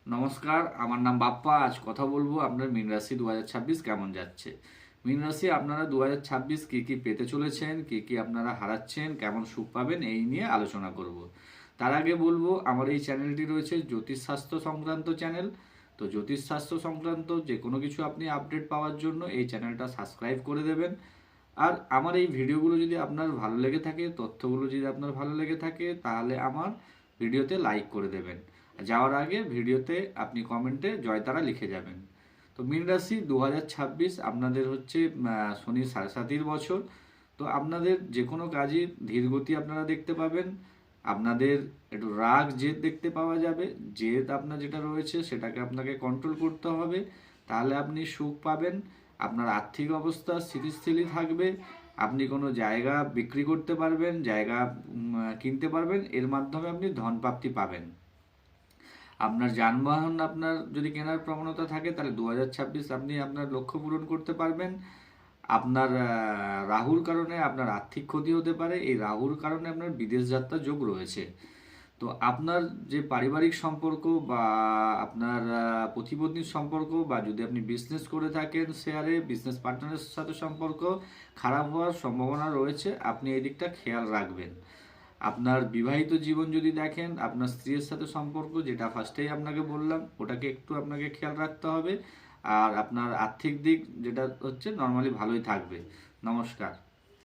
নমস্কার, আমার নাম বাপ্পা। আজ কথা বলবো আপনার মীন রাশি 2026 কেমন যাচ্ছে। মীন রাশি আপনারা 2026 কি কি পেতে চলেছেন, কি কি আপনারা হারাচ্ছেন, কেমন সুখ পাবেন, এই নিয়ে আলোচনা করব। তার আগে বলবো, আমার এই চ্যানেলটি রয়েছে জ্যোতিষশাস্ত্র সংক্রান্ত চ্যানেল। তো জ্যোতিষশাস্ত্র সংক্রান্ত যে কোনো কিছু আপনি আপডেট পাওয়ার জন্য এই চ্যানেলটা সাবস্ক্রাইব করে দেবেন। আর আমার এই ভিডিওগুলো যদি আপনার ভালো লেগে থাকে, তথ্যগুলো যদি আপনার ভালো লেগে থাকে, তাহলে আমার ভিডিওতে লাইক করে দেবেন। যাওয়ার আগে ভিডিওতে আপনি কমেন্টে জয়তারা লিখে যাবেন। তো মীন রাশি 2026 আপনাদের হচ্ছে শনির সাড়ে সাতির বছর। তো আপনাদের যে কোনো কাজই ধীরগতি আপনারা দেখতে পাবেন। আপনাদের একটু রাগ জেদ দেখতে পাওয়া যাবে। জেদ আপনার যেটা রয়েছে সেটাকে আপনাকে কন্ট্রোল করতে হবে, তাহলে আপনি সুখ পাবেন। আপনার আর্থিক অবস্থা স্থিতিশীলই থাকবে। আপনি কোনো জায়গা বিক্রি করতে পারবেন, জায়গা কিনতে পারবেন, এর মাধ্যমে আপনি ধনপ্রাপ্তি পাবেন। আপনার যানবাহন আপনার যদি কেনার প্রবণতা থাকে, তাহলে 2026 আপনি আপনার লক্ষ্য পূরণ করতে পারবেন। আপনার রাহুর কারণে আপনার আর্থিক ক্ষতি হতে পারে। এই রাহুর কারণে আপনার বিদেশ যাত্রার যোগ রয়েছে। তো আপনার যে পারিবারিক সম্পর্ক বা আপনার পতিপত্নীর সম্পর্ক, বা যদি আপনি বিজনেস করে থাকেন শেয়ারে, বিজনেস পার্টনারের সাথে সম্পর্ক খারাপ হওয়ার সম্ভাবনা রয়েছে। আপনি এই দিকটা খেয়াল রাখবেন। আপনার বিবাহিত জীবন যদি দেখেন, আপনার স্ত্রীর সাথে সম্পর্ক, যেটা ফার্স্টেই আপনাকে বললাম, ওটাকে একটু আপনাকে খেয়াল রাখতে হবে। আর আপনার আর্থিক দিক যেটা হচ্ছে নর্মালি ভালোই থাকবে। নমস্কার।